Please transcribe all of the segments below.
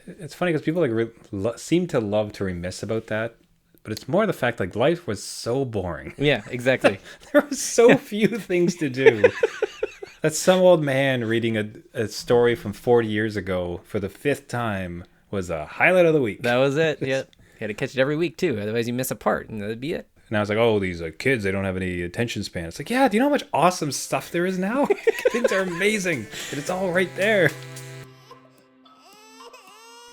it's funny because people like seem to love to reminisce about that, but it's more the fact like life was so boring. Yeah, exactly. There was so few things to do. That some old man reading a story from 40 years ago for the fifth time was a highlight of the week. That was it. Yeah. You had to catch it every week too, otherwise you miss a part, and that'd be it. And I was like, oh, these kids, they don't have any attention span. It's like, yeah, do you know how much awesome stuff there is now? Things are amazing. And it's all right there.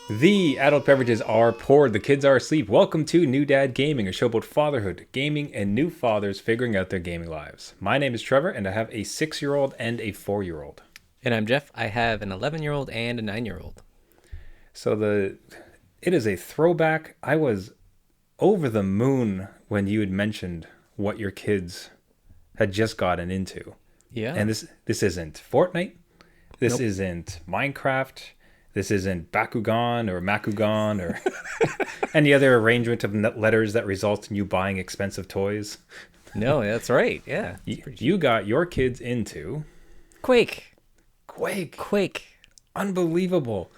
The adult beverages are poured. The kids are asleep. Welcome to New Dad Gaming, a show about fatherhood, gaming, and new fathers figuring out their gaming lives. My name is Trevor, and I have a 6-year-old and a 4-year-old. And I'm Jeff. I have an 11-year-old and a 9-year-old. So it is a throwback. I was over the moon when you had mentioned what your kids had just gotten into. Yeah. And this isn't Fortnite. This Nope. isn't Minecraft. This isn't Bakugan or Makugan or any other arrangement of letters that results in you buying expensive toys. No, that's right. Yeah. You got your kids into Quake. Quake. Unbelievable.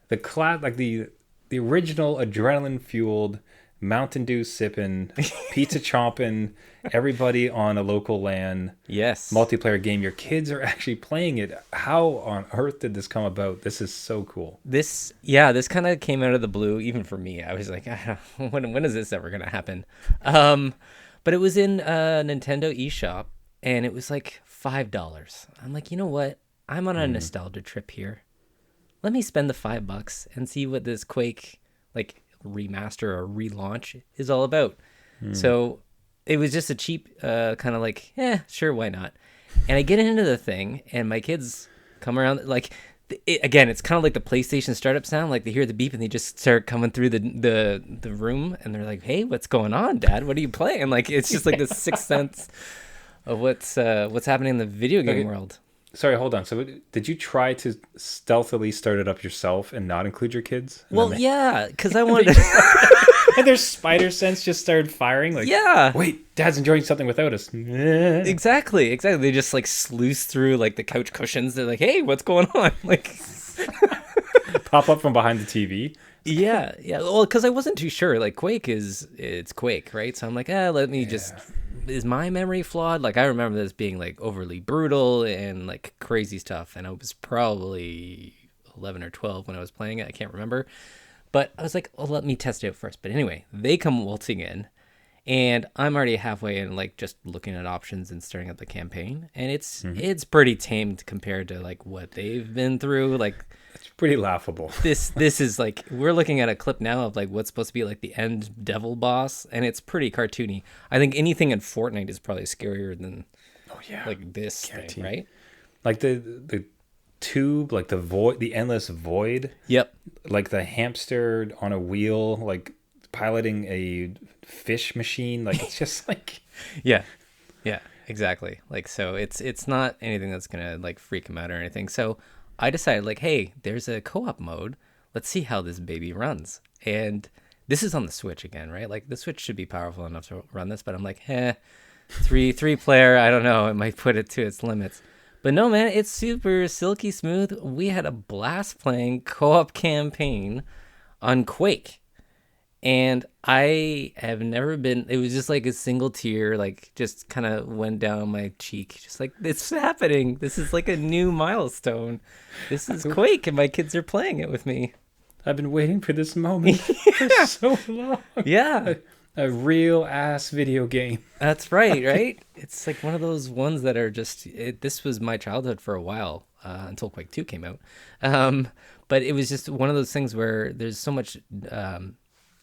The original adrenaline fueled Mountain Dew sipping, pizza chomping, everybody on a local LAN. Yes. Multiplayer game. Your kids are actually playing it. How on earth did this come about? This is so cool. This kind of came out of the blue, even for me. I was like, when is this ever going to happen? But it was in Nintendo eShop, and it was like $5. I'm like, you know what? I'm on a nostalgia trip here. Let me spend the $5 and see what this Quake like remaster or relaunch is all about. So it was just a cheap kind of like, sure, why not? And I get into the thing, and my kids come around like, again, it's kind of like the PlayStation startup sound. Like they hear the beep and they just start coming through the room, and they're like, "Hey, what's going on, Dad? What are you playing?" And like it's just like this sixth sense of what's happening in the video game world. Sorry, hold on. So did you try to stealthily start it up yourself and not include your kids? And Well, then yeah, because I wanted. and their spider sense just started firing. Like, Yeah. wait, Dad's enjoying something without us. Exactly. They just like sluice through like the couch cushions. They're like, "Hey, what's going on?" Like, Pop up from behind the TV. yeah. Well, because I wasn't too sure. Like, it's Quake, right? So I'm like, let me just. Is my memory flawed? Like, I remember this being like overly brutal and like crazy stuff, and I was probably 11 or 12 when I was playing it. I can't remember, but I was like, "Oh, let me test it out first." But anyway, they come waltzing in, and I'm already halfway in, like just looking at options and starting up the campaign, and it's pretty tamed compared to like what they've been through. Like, It's pretty laughable. this is like, we're looking at a clip now of like what's supposed to be like the end devil boss, and it's pretty cartoony. I think anything in Fortnite is probably scarier than like this thing, right? Like the tube, like the void, the endless void. Yep. Like the hamster on a wheel, like piloting a fish machine. Like it's just like Yeah, exactly. Like, so it's not anything that's gonna like freak him out or anything. So I decided, like, hey, there's a co-op mode. Let's see how this baby runs. And this is on the Switch again, right? Like the Switch should be powerful enough to run this, but I'm like, three player, I don't know, it might put it to its limits. But no, man, it's super silky smooth. We had a blast playing co-op campaign on Quake. And I have never been, it was just like a single tear, like just kind of went down my cheek. Just like, it's happening. This is like a new milestone. This is Quake, and my kids are playing it with me. I've been waiting for this moment for so long. Yeah. A real ass video game. That's right? It's like one of those ones that are just, this was my childhood for a while, until Quake 2 came out. But it was just one of those things where there's so much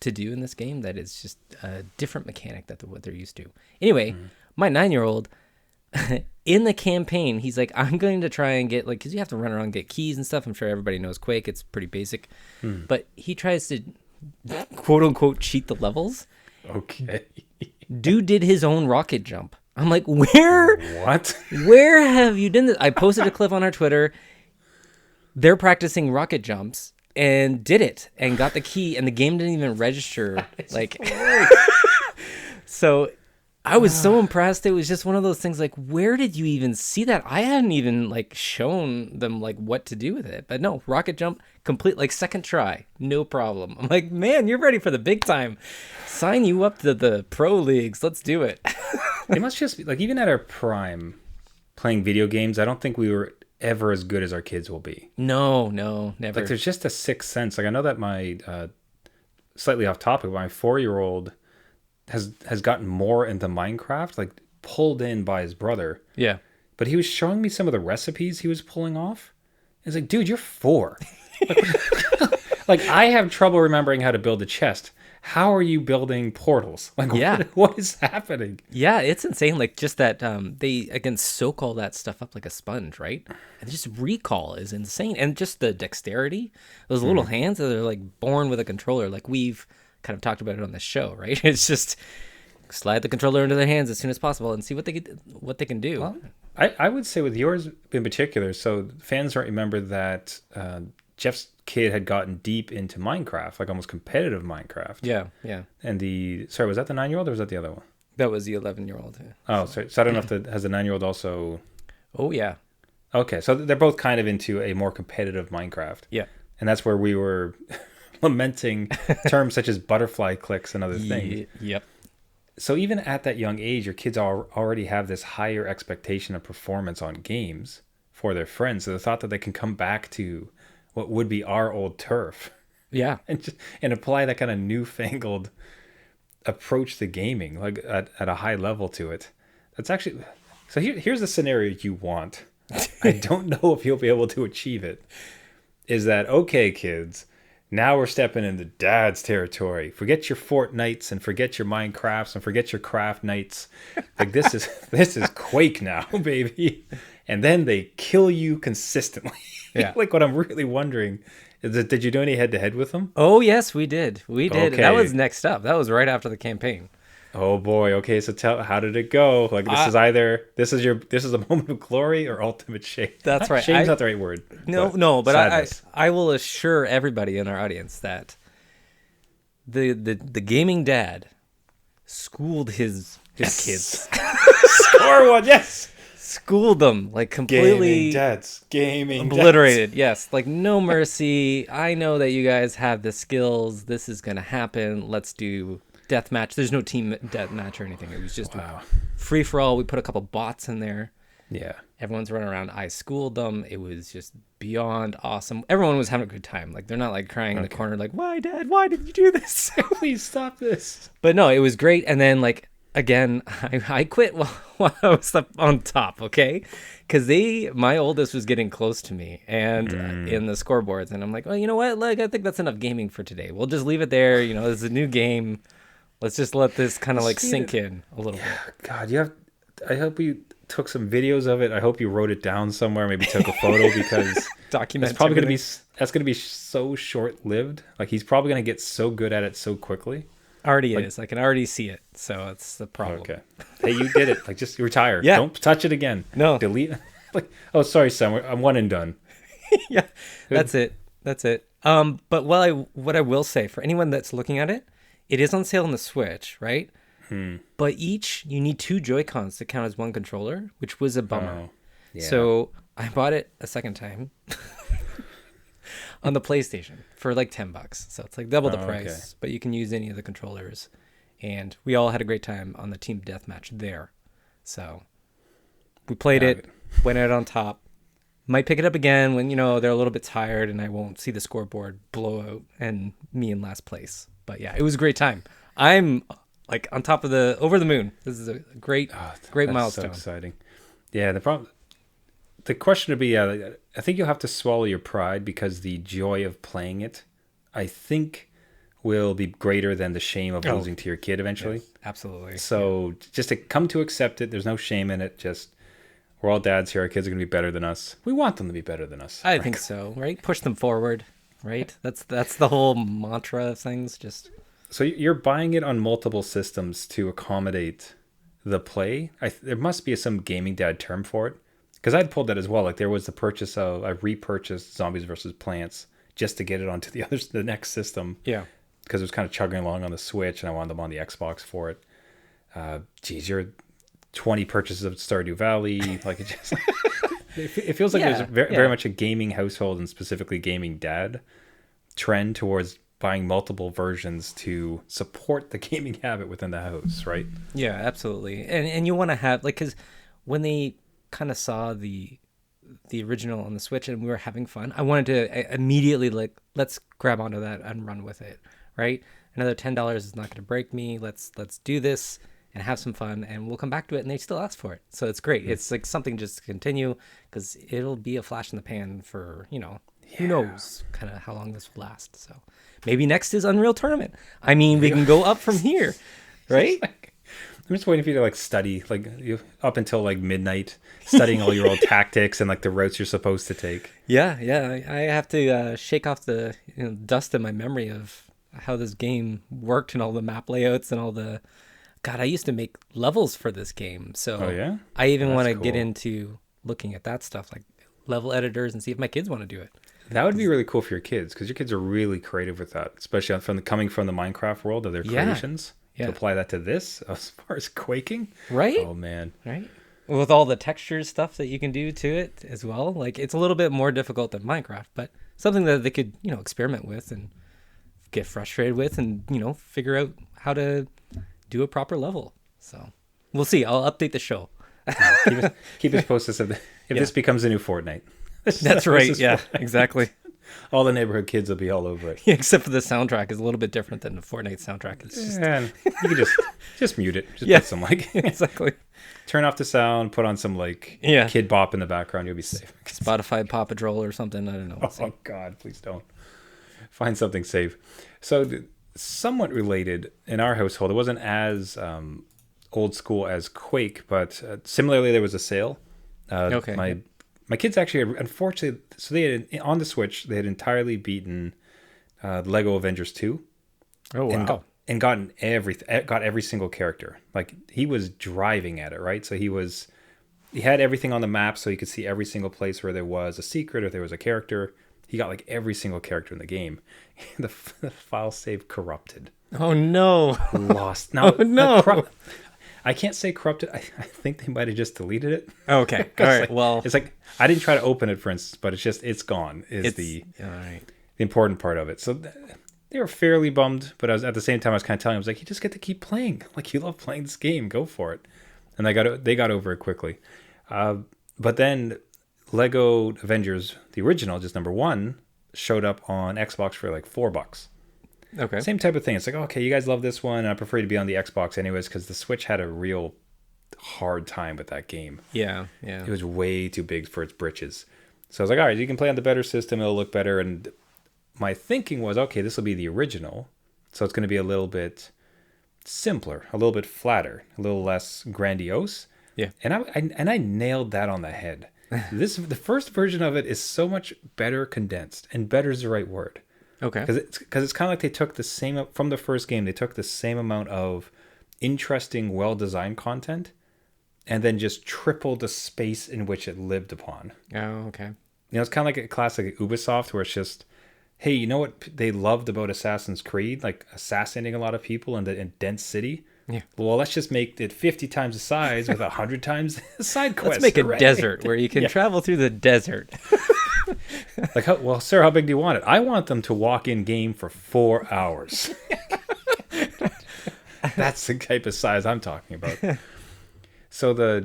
to do in this game that it's just a different mechanic than what they're used to. Anyway, my 9-year-old, in the campaign, he's like, I'm going to try and get, like, because you have to run around and get keys and stuff. I'm sure everybody knows Quake. It's pretty basic. But he tries to, quote unquote, cheat the levels. Okay. Dude did his own rocket jump. I'm like, where have you done this? I posted a clip on our Twitter. They're practicing rocket jumps and did it and got the key, and the game didn't even register. Like, so I was so impressed. It was just one of those things like, where did you even see that? I hadn't even like shown them like what to do with it. But no, rocket jump, complete, like second try, no problem. I'm like, man, you're ready for the big time. Sign you up to the pro leagues. Let's do it. It must just be like, even at our prime playing video games, I don't think we were ever as good as our kids will be. No, never. Like there's just a sixth sense. Like I know that my slightly off topic, my 4-year-old has gotten more into Minecraft, like pulled in by his brother. Yeah. But he was showing me some of the recipes he was pulling off. It's like, dude, you're 4. Like I have trouble remembering how to build a chest. How are you building portals? Like, Yeah. what is happening? Yeah, it's insane. Like just that they again soak all that stuff up like a sponge, right? And just recall is insane, and just the dexterity, those little hands that are like born with a controller. Like we've kind of talked about it on the show, right? It's just slide the controller into their hands as soon as possible and see what they can do. Well, I would say with yours in particular. So fans don't remember that Jeff's kid had gotten deep into Minecraft, like almost competitive Minecraft. Yeah. And sorry, was that the 9-year-old or was that the other one? That was the 11-year-old. Oh, sorry. So I don't know if has the 9-year-old also. Oh yeah. Okay, so they're both kind of into a more competitive Minecraft. Yeah. And that's where we were lamenting terms such as butterfly clicks and other things. Yep. So even at that young age, your kids already have this higher expectation of performance on games for their friends. So the thought that they can come back to what would be our old turf Yeah. and apply that kind of newfangled approach to gaming, like at a high level to it. That's actually, so here's the scenario you want. I don't know if you'll be able to achieve it. Is that, okay, kids, now we're stepping into dad's territory. Forget your Fortnites and forget your Minecrafts and forget your craft nights. Like this is Quake now, baby. And then they kill you consistently. Yeah. Like what I'm really wondering is that, did you do any head-to-head with them? Oh yes, we did. We did. Okay. That was next up. That was right after the campaign. Oh boy. Okay, so how did it go? Like this is a moment of glory or ultimate shame. That's right. Shame's not the right word. But sadness. I will assure everybody in our audience that the gaming dad schooled his kids. Score one, yes. Schooled them like completely Gaming obliterated. Yes, like no mercy. I know that you guys have the skills. This is gonna happen. Let's do deathmatch. There's no team deathmatch or anything. It was just free for all. We put a couple bots in there. Yeah. Everyone's running around. I schooled them. It was just beyond awesome. Everyone was having a good time. Like they're not like crying in the corner like, why dad, why did you do this? Please stop this. But no, it was great. And then like again, I quit while I was up on top, okay? Because my oldest was getting close to me and in the scoreboards, and I'm like, well, you know what? Like I think that's enough gaming for today. We'll just leave it there. You know, this is a new game. Let's just let this kind of like sink in a little bit. God, I hope you took some videos of it. I hope you wrote it down somewhere. Maybe took a photo because Document. It's probably that's gonna be so short lived. Like he's probably gonna get so good at it so quickly. Already is. I can already see it. So it's the problem. Okay. Hey, you did it. Like just retire. Yeah. Don't touch it again. No. Delete. Like, oh, sorry, son. I'm one and done. Yeah. That's it. But what I will say for anyone that's looking at it, it is on sale on the Switch, right? But you need 2 Joy-Cons to count as one controller, which was a bummer. Oh, yeah. So I bought it a second time on the PlayStation for like $10. So it's like double the price, okay. but you can use any of the controllers. And we all had a great time on the team deathmatch there. So we played it, went out on top. Might pick it up again when, they're a little bit tired and I won't see the scoreboard blow out and me in last place. But yeah, it was a great time. I'm like on top of over the moon. This is a great milestone. So exciting. Yeah, the question would be, I think you'll have to swallow your pride because the joy of playing it, I think, will be greater than the shame of losing to your kid eventually. Yes, absolutely. So just to come to accept it, there's no shame in it. Just we're all dads here. Our kids are going to be better than us. We want them to be better than us. I think so, right? Push them forward, right? That's the whole mantra of things. Just so you're buying it on multiple systems to accommodate the play. There must be some gaming dad term for it. Because I'd pulled that as well. Like there was I repurchased Zombies versus Plants just to get it onto the next system. Yeah. Because it was kind of chugging along on the Switch and I wanted them on the Xbox for it. Geez, you're 20 purchases of Stardew Valley. Like it just, it feels like Yeah, there's very, yeah. very much a gaming household and specifically gaming dad trend towards buying multiple versions to support the gaming habit within the house, right? Yeah, absolutely. And you want to have like, because when they kind of saw the original on the Switch and we were having fun, I wanted to immediately like, let's grab onto that and run with it, right? Another $10 is not going to break me. Let's do this and have some fun, and we'll come back to it. And they still ask for it, so it's great. It's like something just to continue, because it'll be a flash in the pan for who knows kind of how long this will last. So maybe next is Unreal Tournament. I mean, we can go up from here, right? I'm just waiting for you to like study, like you up until like midnight, studying all your old tactics and like the routes you're supposed to take. Yeah, yeah. I have to shake off the dust in my memory of how this game worked and all the map layouts and all the. God, I used to make levels for this game, so Oh yeah, I even that's want to get cool. into looking at that stuff, like level editors, and see if my kids want to do it. That would be really cool for your kids because your kids are really creative with that, especially coming from the Minecraft world of their Yeah, creations. To yeah. apply that to this, as far as quaking, Right? oh man, Right? With all the textures stuff that you can do to it as well. Like it's a little bit more difficult than Minecraft, but something that they could, experiment with and get frustrated with and, figure out how to do a proper level. So we'll see. I'll update the show. keep us posted if this becomes a new Fortnite. That's right. Yeah, exactly. All the neighborhood kids will be all over it. Yeah, except for the soundtrack is a little bit different than the Fortnite soundtrack. It's just And you can just mute it. Just Yeah. put some like exactly. turn off the sound, put on some like Yeah. kid bop in the background. You'll be safe. Spotify Paw Patrol or something. I don't know. We'll see. Oh God, please don't. Find something safe. So, somewhat related in our household, it wasn't as old school as Quake, but similarly, there was a sale. Okay. My kids actually, unfortunately, so they had on the Switch, they had entirely beaten Lego Avengers 2 Oh wow. and gotten got every single character. Like he was driving at it, right? So he had everything on the map, so he could see every single place where there was a secret or there was a character. He got like every single character in the game. The file save corrupted. Oh no. Lost. Now, Oh, no. I can't say corrupted. I think they might have just deleted it. Okay. All right. Well, It's like I didn't try to open it, for instance, but it's gone. Is the all right. important part of it. So they were fairly bummed, but I was at the same time I was kind of telling them, I was like, you just get to keep playing. Like you love playing this game, go for it. And they got over it quickly. But then Lego Avengers, the original, just number one, showed up on Xbox for like $4. Okay. Same type of thing. It's like, okay, you guys love this one, and I prefer to be on the Xbox anyways, because the Switch had a real hard time with that game. Yeah. Yeah. It was way too big for its britches. So I was like, all right, you can play on the better system, it'll look better. And my thinking was, okay, this will be the original, so it's going to be a little bit simpler, a little bit flatter, a little less grandiose. Yeah. And I nailed that on the head. The first version of it is so much better condensed, and better is the right word. Okay. Because it's kind of like they took the same from the first game. They took the same amount of interesting, well-designed content, and then just tripled the space in which it lived upon. Oh, okay. It's kind of like a classic Ubisoft, where it's just, hey, you know what they loved about Assassin's Creed, like assassinating a lot of people in dense city. Yeah. Well, let's just make it 50 times the size with 100 times the side quest. Let's make a Hooray. desert where you can travel through the desert. Like, well, sir, how big do you want it? I want them to walk in game for 4 hours. That's the type of size I'm talking about. So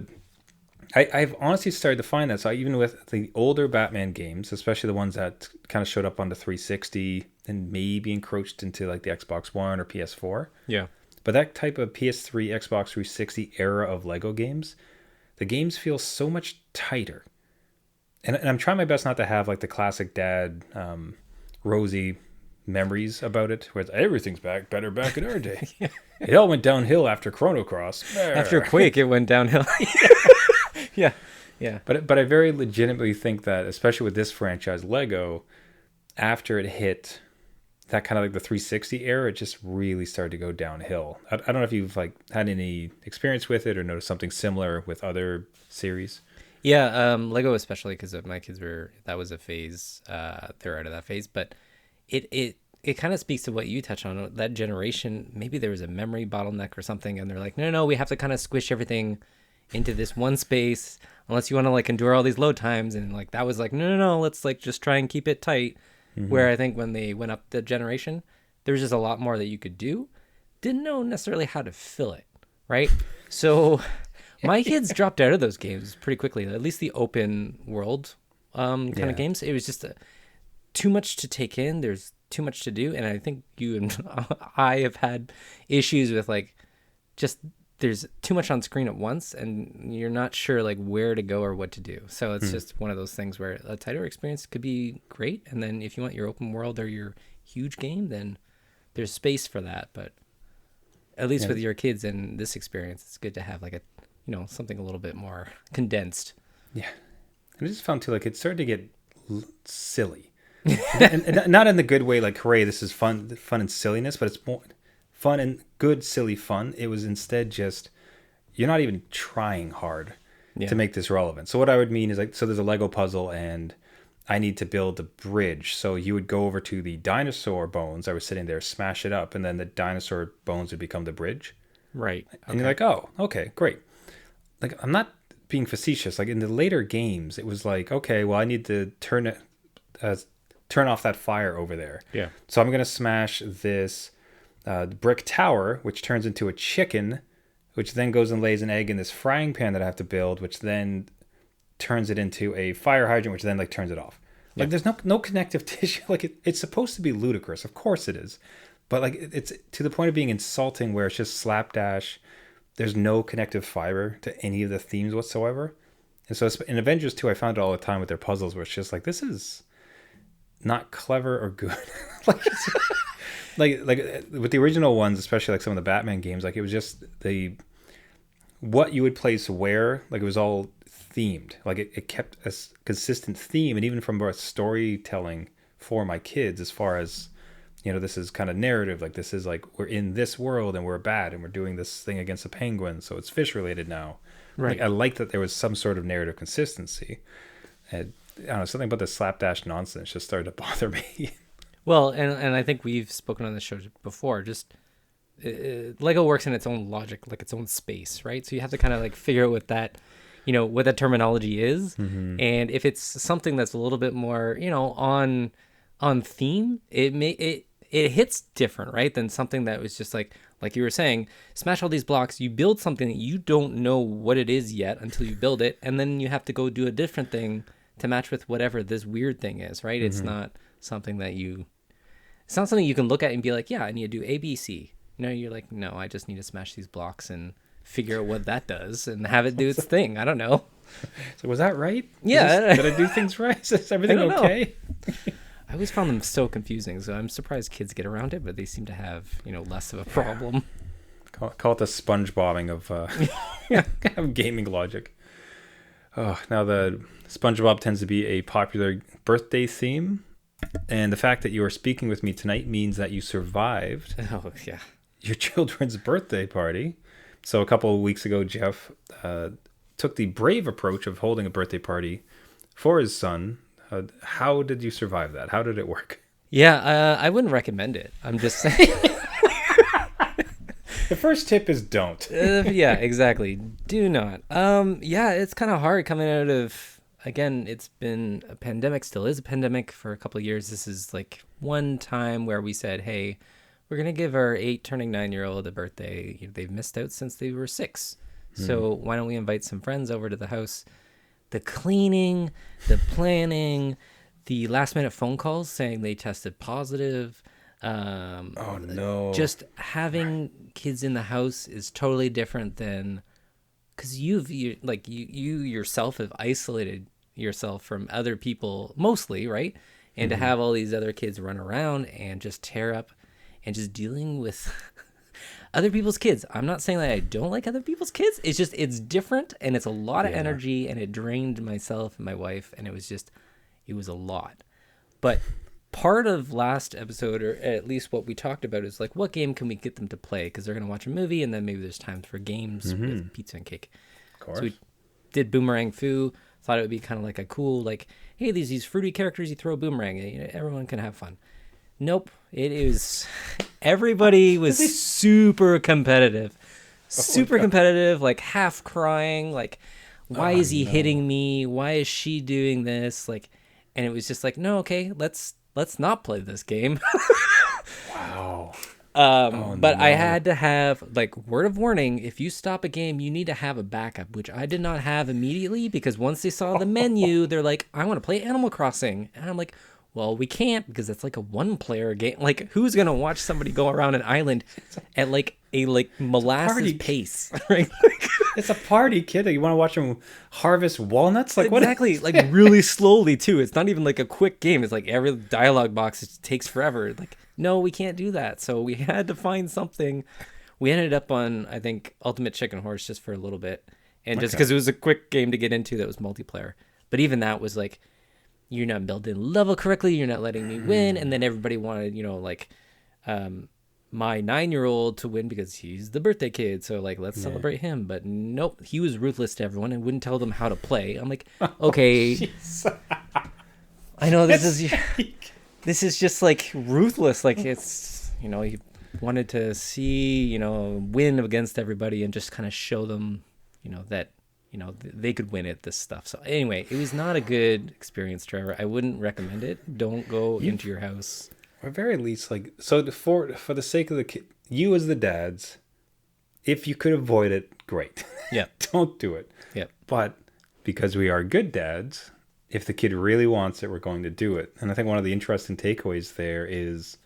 I've honestly started to find that. So even with the older Batman games, especially the ones that kind of showed up on the 360 and maybe encroached into like the Xbox One or PS4. Yeah. But that type of PS3, Xbox 360 era of Lego games, the games feel so much tighter. And I'm trying my best not to have like the classic dad, rosy memories about it, where everything's better back in our day. Yeah. It all went downhill after Chrono Cross. After Quake, it went downhill. Yeah. Yeah. But I very legitimately think that, especially with this franchise, Lego, after it hit that kind of like the 360 era, it just really started to go downhill. I don't know if you've like had any experience with it or noticed something similar with other series. Yeah, Lego especially, because my kids that was a phase. They're out of that phase, but it it kind of speaks to what you touched on. That generation, maybe there was a memory bottleneck or something, and they're like, no, we have to kind of squish everything into this one space, unless you want to like endure all these load times. And like that was like, no, let's like just try and keep it tight. Where I think when they went up the generation, there was just a lot more that you could do. Didn't know necessarily how to fill it, right? So my kids dropped out of those games pretty quickly, at least the open world kind of games. It was just too much to take in. There's too much to do. And I think you and I have had issues with like just there's too much on screen at once and you're not sure like where to go or what to do. So it's just one of those things where a tighter experience could be great. And then if you want your open world or your huge game, then there's space for that. But at least with your kids and this experience, it's good to have like a, something a little bit more condensed. Yeah. I just found too, like it started to get silly and not in the good way, like, hooray, this is fun and silliness, but it's more fun and good, silly fun. It was instead just, you're not even trying hard to make this relevant. So what I would mean is like, so there's a Lego puzzle and I need to build a bridge. So you would go over to the dinosaur bones. I was sitting there, smash it up, and then the dinosaur bones would become the bridge. Right. And you're like, oh, okay, great. Like, I'm not being facetious. Like in the later games, it was like, okay, well, I need to turn off that fire over there. Yeah. So I'm going to smash this brick tower, which turns into a chicken, which then goes and lays an egg in this frying pan that I have to build, which then turns it into a fire hydrant, which then like turns it off. Like there's no connective tissue. Like it's supposed to be ludicrous. Of course it is. But like it's to the point of being insulting where it's just slapdash. There's no connective fiber to any of the themes whatsoever. And so in Avengers 2, I found it all the time with their puzzles where it's just like, this is not clever or good. like with the original ones, especially like some of the Batman games, like it was just what you would place where, like it was all themed. Like it kept a consistent theme. And even from our storytelling for my kids, as far as, this is kind of narrative. Like this is like, we're in this world and we're bad and we're doing this thing against a penguin. So it's fish related now. Right. Like, I like that there was some sort of narrative consistency. And I don't know, something about the slapdash nonsense just started to bother me. Well, and I think we've spoken on the show before, just Lego works in its own logic, like its own space, right? So you have to kind of like figure out what that, what that terminology is. Mm-hmm. And if it's something that's a little bit more, on theme, it hits different, right? Than something that was just like you were saying, smash all these blocks, you build something that you don't know what it is yet until you build it. And then you have to go do a different thing to match with whatever this weird thing is, right? Mm-hmm. It's not something you can look at and be like, yeah, I need to do A, B, C. You're like, no, I just need to smash these blocks and figure out what that does and have it do its thing. I don't know. So was that right? Yeah. Did I do things right? Is everything okay? I always found them so confusing, so I'm surprised kids get around it, but they seem to have, less of a problem. Call it the SpongeBobbing of gaming logic. Oh, now the SpongeBob tends to be a popular birthday theme, and the fact that you are speaking with me tonight means that you survived your children's birthday party. So a couple of weeks ago, Jeff took the brave approach of holding a birthday party for his son. How did you survive that? How did it work? Yeah, I wouldn't recommend it. I'm just saying. The first tip is don't. Yeah, exactly. Do not. It's kind of hard coming out of, again, it's been a pandemic, still is a pandemic for a couple of years. This is like one time where we said, hey, we're going to give our 8 turning 9-year-old a birthday. They've missed out since they were 6. So why don't we invite some friends over to the house? The cleaning, the planning, the last minute phone calls saying they tested positive. Oh no! Just having kids in the house is totally different than, because you yourself have isolated yourself from other people mostly, right? And to have all these other kids run around and just tear up, and just dealing with other people's kids. I'm not saying that I don't like other people's kids. It's just, it's different and it's a lot of energy, and it drained myself and my wife, and it was a lot. But part of last episode, or at least what we talked about, is like, what game can we get them to play? Because they're going to watch a movie, and then maybe there's times for games with pizza and cake. Of course. So we did Boomerang Foo. Thought it would be kind of like a cool, like, hey, these fruity characters, you throw a boomerang, everyone can have fun. Nope. it is. Everybody was super competitive. Super competitive, like half crying, like, why is he hitting me? Why is she doing this? Like, and it was just like, no, okay, let's not play this game. Wow. But I had to have, like, word of warning, if you stop a game, you need to have a backup, which I did not have immediately, because once they saw the menu, they're like, I want to play Animal Crossing. And I'm like, well, we can't, because it's like a one-player game. Like, who's going to watch somebody go around an island at, like, a molasses pace, right? It's a party, kid. You want to watch them harvest walnuts? Like, exactly, what? like really slowly too. It's not even like a quick game. It's like every dialogue box, it takes forever. Like, no, we can't do that. So we had to find something. We ended up on, I think, Ultimate Chicken Horse just for a little bit, and just because it was a quick game to get into that was multiplayer. But even that was like, you're not building level correctly. You're not letting me win, and then everybody wanted, my 9-year-old to win because he's the birthday kid, so like, let's celebrate him. But nope, he was ruthless to everyone and wouldn't tell them how to play. I'm like, okay, I know this is just like ruthless. Like, it's, he wanted to see, win against everybody and just kind of show them, that they could win at this stuff. So anyway, it was not a good experience, Trevor. I wouldn't recommend it. Don't go into your house. Or at very least, like, so for the sake of the kid, you as the dads, if you could avoid it, great. Yeah. Don't do it. Yeah. But because we are good dads, if the kid really wants it, we're going to do it. And I think one of the interesting takeaways there is,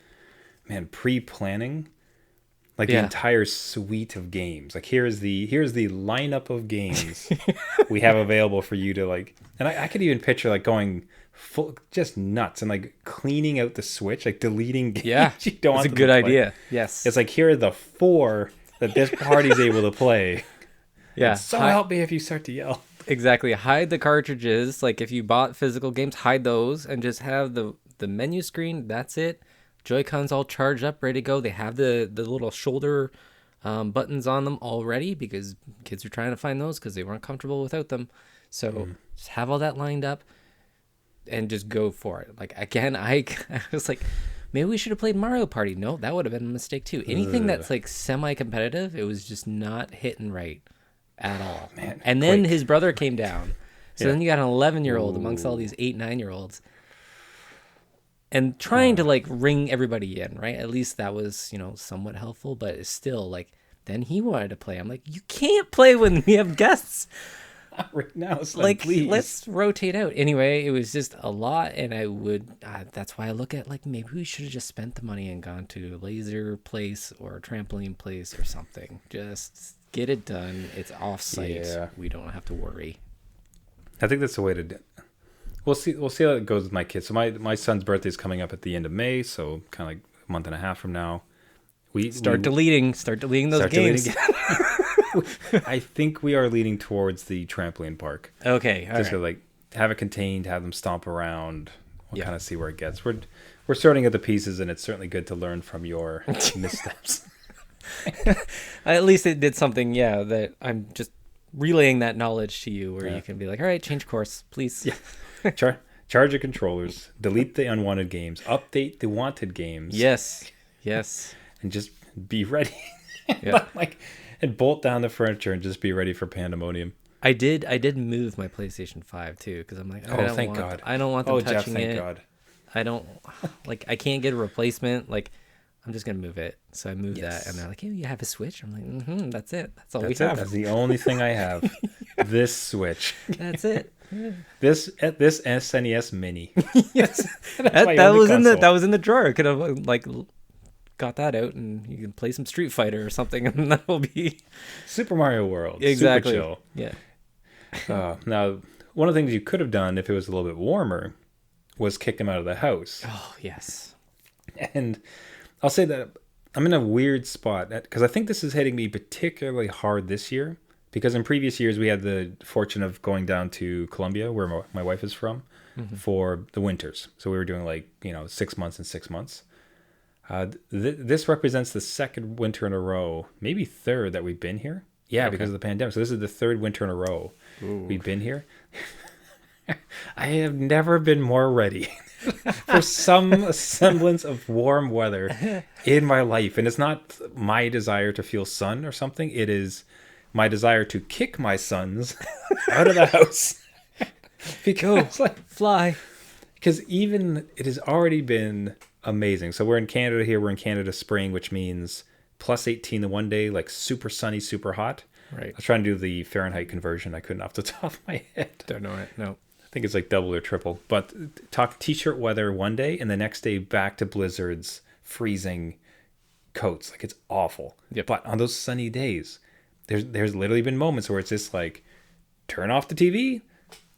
man, pre-planning, like the entire suite of games. Like, here's the lineup of games we have available for you to, like, and I could even picture like going full, just nuts, and like cleaning out the Switch, like deleting games. Yeah, you don't want it's a good idea. Yes, it's like, here are the 4 that this party's able to play. Yeah, and so help me if you start to yell. Exactly. Hide the cartridges. Like, if you bought physical games, hide those and just have the menu screen. That's it. Joy-Cons all charged up, ready to go. They have the little shoulder buttons on them already, because kids are trying to find those because they weren't comfortable without them. So just have all that lined up and just go for it. Like, again, I was like, maybe we should have played Mario Party. No, that would have been a mistake too. Anything that's like semi-competitive, it was just not hitting right at all. Man, and then his brother came down. So then you got an 11-year-old amongst all these 8, 9-year-olds. And trying to like ring everybody in, right? At least that was, somewhat helpful, but it's still like, then he wanted to play. I'm like, you can't play when we have guests. Right now, like, please. Let's rotate out. Anyway, it was just a lot, and I would, that's why I look at, like, maybe we should have just spent the money and gone to laser place or trampoline place or something. Just get it done. It's off-site. Yeah. We don't have to worry. I think that's the way to do it. We'll see how it goes with my kids. So my son's birthday is coming up at the end of May, so kind of like a month and a half from now. Start deleting those games. I think we are leaning towards the trampoline park. Okay, just to like have it contained, have them stomp around. We'll kind of see where it gets. We're starting at the pieces, and it's certainly good to learn from your missteps. At least it did something, that I'm just relaying that knowledge to you, where you can be like, all right, change course, please. Yeah. Charge your controllers, delete the unwanted games, update the wanted games. Yes. And just be ready. Yeah. And bolt down the furniture and just be ready for pandemonium. I did move my PlayStation 5 too, because I'm like, thank God. I don't want them touching Jeff, thank it. God. I don't I can't get a replacement. Like, I'm just gonna move it. So I moved that, and they're like, hey, you have a Switch? I'm like, that's it. That's all we have. That's the only thing I have. This Switch. That's it. This SNES Mini. Yes, that was in the drawer. I could have like got that out, and you can play some Street Fighter or something, and that will be Super Mario World. Exactly. Super chill. Yeah. Now, one of the things you could have done if it was a little bit warmer was kick him out of the house. Oh yes. And I'll say that I'm in a weird spot because I think this is hitting me particularly hard this year, because in previous years we had the fortune of going down to Colombia, where my wife is from, for the winters. So we were doing 6 months and 6 months. This represents the second winter in a row, maybe third, that we've been here. Yeah, because of the pandemic. So this is the third winter in a row we've been here. I have never been more ready for some semblance of warm weather in my life. And it's not my desire to feel sun or something. It is my desire to kick my sons out of the house. Because Fly. because even it has already been amazing. So we're in Canada here. We're in Canada spring, which means plus 18 the one day, like super sunny, super hot. Right. I was trying to do the Fahrenheit conversion. I couldn't off the top of my head. Don't know it. No. I think it's like double or triple. But talk t-shirt weather one day, and the next day back to blizzards, freezing coats. Like it's awful. Yep. But on those sunny days, there's literally been moments where it's just like, turn off the TV,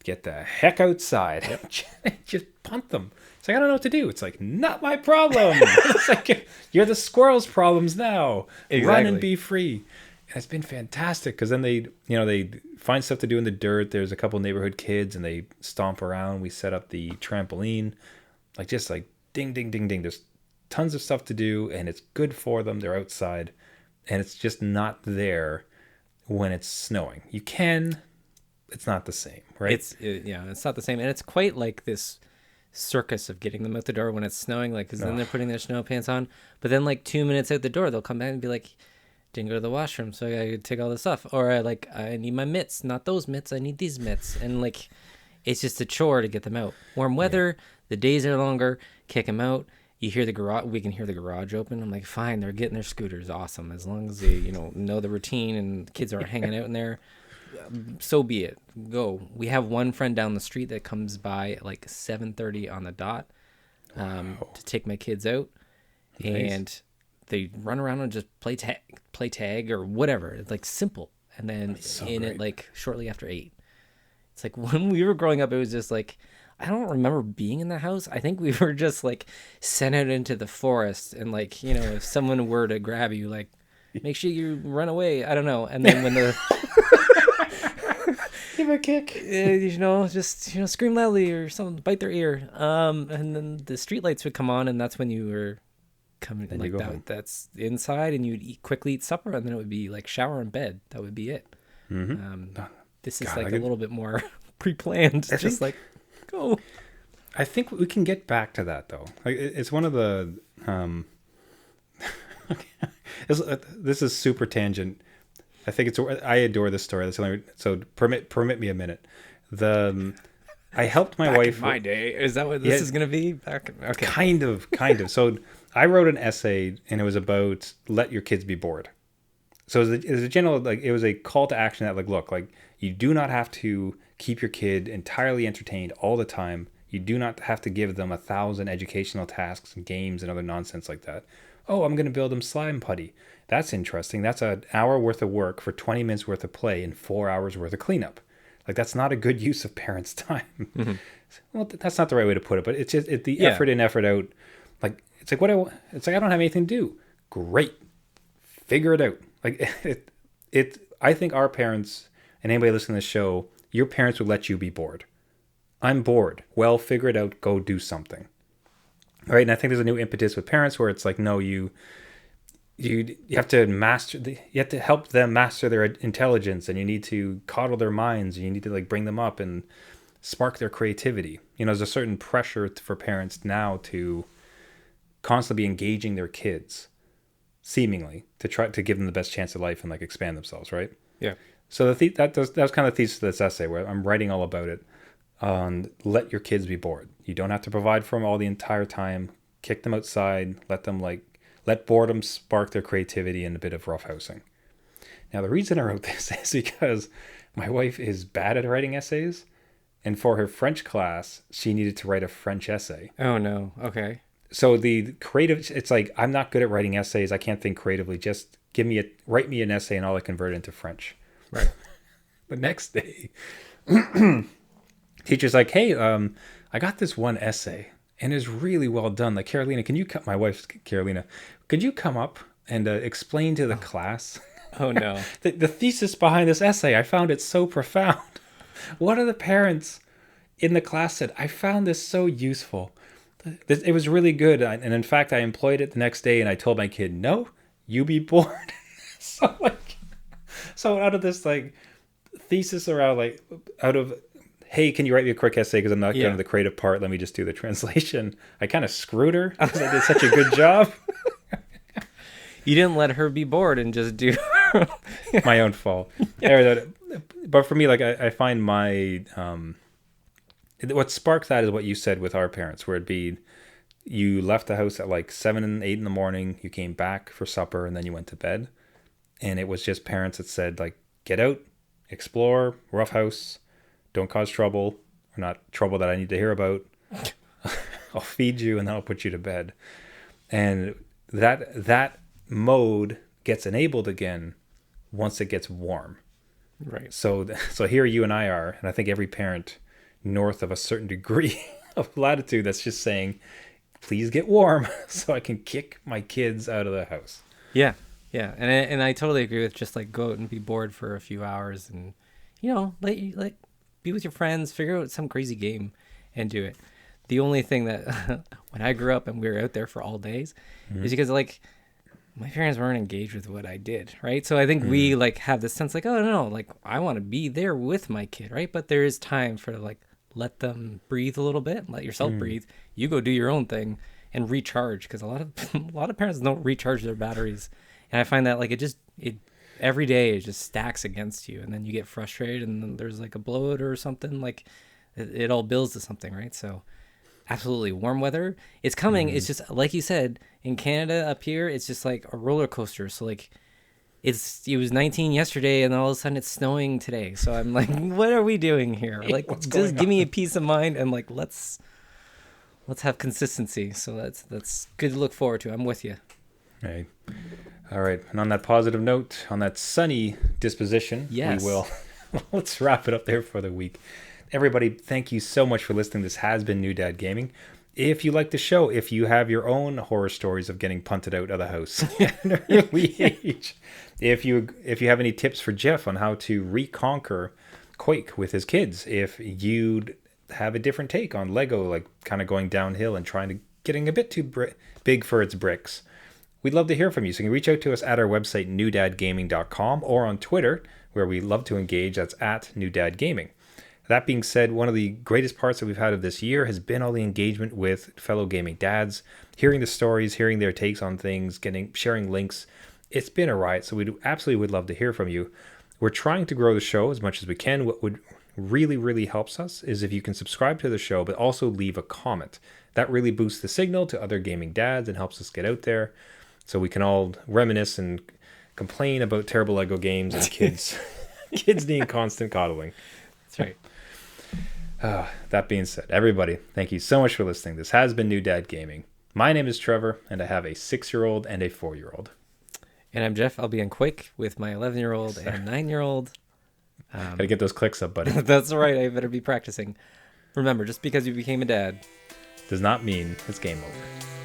get the heck outside, just punt them. It's like, I don't know what to do. It's like, not my problem. It's like, you're the squirrel's problems now. Exactly. Run and be free. And it's been fantastic because then they find stuff to do in the dirt. There's a couple neighborhood kids and they stomp around. We set up the trampoline, just like ding, ding, ding, ding. There's tons of stuff to do and it's good for them. They're outside and it's just not there when it's snowing. You can, it's not the same, right? It's not the same. And it's quite like this circus of getting them out the door when it's snowing, because then they're putting their snow pants on. But then 2 minutes out the door, they'll come back and be like, didn't go to the washroom, so I gotta take all this off. Or I need my mitts, not those mitts, I need these mitts. And it's just a chore to get them out. Warm weather, the days are longer, kick them out. You hear the garage, we can hear the garage open. I'm like, fine, they're getting their scooters, awesome. As long as they, know the routine and the kids aren't hanging out in there, so be it. Go. We have one friend down the street that comes by at 7:30 on the dot to take my kids out. Nice. And they run around and just play tag or whatever. It's simple. And then shortly after 8. It's when we were growing up, it was just I don't remember being in the house. I think we were just sent out into the forest and if someone were to grab you, make sure you run away. I don't know. And then when the give a kick, just scream loudly or something, bite their ear. And then the streetlights would come on, and that's when you were coming home. That's inside, and you'd quickly eat supper, and then it would be shower and bed. That would be it. Mm-hmm. This is a little bit more pre-planned. Go. I think we can get back to that though. It's one of the this is super tangent. I think I adore this story. So permit me a minute. I helped my wife. In my day, is that what this is going to be? Okay. Kind of. So I wrote an essay, and it was about let your kids be bored. So it was a general, it was a call to action that look, you do not have to keep your kid entirely entertained all the time. You do not have to give them 1,000 educational tasks and games and other nonsense like that. Oh, I'm going to build them slime putty. That's interesting. That's an hour worth of work for 20 minutes worth of play and 4 hours worth of cleanup. That's not a good use of parents' time. Mm-hmm. Well, that's not the right way to put it, but it's just effort in, effort out. I don't have anything to do. Great. Figure it out. I think our parents and anybody listening to the show, your parents would let you be bored. I'm bored. Well, figure it out. Go do something. Right? And I think there's a new impetus with parents where it's no, you have to you have to help them master their intelligence, and you need to coddle their minds, and you need to bring them up and spark their creativity. There's a certain pressure for parents now to constantly be engaging their kids, seemingly, to try to give them the best chance of life and expand themselves, right? Yeah. So that was kind of the thesis of this essay, where I'm writing all about it. Let your kids be bored. You don't have to provide for them all the entire time. Kick them outside. Let boredom spark their creativity and a bit of roughhousing. Now, the reason I wrote this is because my wife is bad at writing essays, and for her French class, she needed to write a French essay. Oh no. Okay. So the creative, it's I'm not good at writing essays. I can't think creatively. Just write me an essay and I'll convert it into French. Right. The next day, teacher's hey, I got this one essay and it's really well done. Carolina, my wife's Carolina, could you come up and explain to the class? Oh no. the thesis behind this essay? I found it so profound. One of the parents in the class said, I found this so useful. It was really good. And in fact, I employed it the next day and I told my kid, no, you be bored. So out of this thesis around out of hey, can you write me a quick essay because I'm not Yeah. going to the creative part. Let me just do the translation. I kind of screwed her because I did such a good job. You didn't let her be bored and just do. My own fault. But for me, like I find my what sparked that is what you said with our parents, where it'd be you left the house at like 7 and 8 in the morning, you came back for supper, and then you went to bed. And it was just parents that said, like, get out, explore, rough house, don't cause trouble, or not trouble that I need to hear about. I'll feed you and then I'll put you to bed. And that mode gets enabled again once it gets warm. Right. So here you and I are, and I think every parent north of a certain degree of latitude that's just saying, please get warm so I can kick my kids out of the house. Yeah. Yeah. And I totally agree with just like go out and be bored for a few hours and, you know, let be with your friends, figure out some crazy game and do it. The only thing that when I grew up and we were out there for all days is because like my parents weren't engaged with what I did, right? So I think we like have this sense like, oh no, like I want to be there with my kid, right? But there is time for like let them breathe a little bit, let yourself breathe. You go do your own thing and recharge because a lot of parents don't recharge their batteries, and I find that like it every day it just stacks against you, and then you get frustrated, and then there's like a blowout or something like it all builds to something, right? So. Absolutely. Warm weather. It's coming. It's just like you said, in Canada up here, it's just like a roller coaster. So like it was 19 yesterday and all of a sudden it's snowing today. So I'm like, what are we doing here? Like just give me a peace of mind and like let's have consistency. So that's good to look forward to. I'm with you. Right. All right. And on that positive note, on that sunny disposition, yes. we will let's wrap it up there for the week. Everybody, thank you so much for listening. This has been New Dad Gaming. If you like the show, if you have your own horror stories of getting punted out of the house at an early age, if you have any tips for Jeff on how to reconquer Quake with his kids, if you'd have a different take on Lego, like kind of going downhill and trying to getting a bit too big for its bricks, we'd love to hear from you. So you can reach out to us at our website, newdadgaming.com, or on Twitter, where we love to engage. That's at newdadgaming. That being said, one of the greatest parts that we've had of this year has been all the engagement with fellow gaming dads, hearing the stories, hearing their takes on things, sharing links. It's been a riot, so we absolutely would love to hear from you. We're trying to grow the show as much as we can. What would really, really helps us is if you can subscribe to the show, but also leave a comment. That really boosts the signal to other gaming dads and helps us get out there so we can all reminisce and complain about terrible Lego games and kids needing constant coddling. That's right. That being said, everybody, thank you so much for listening. This has been New Dad Gaming. My name is Trevor, and I have a 6-year-old and a 4-year-old. And I'm Jeff. I'll be on Quake with my 11-year-old and 9-year-old. Gotta get those clicks up, buddy. That's right. I better be practicing. Remember, just because you became a dad Does not mean it's game over.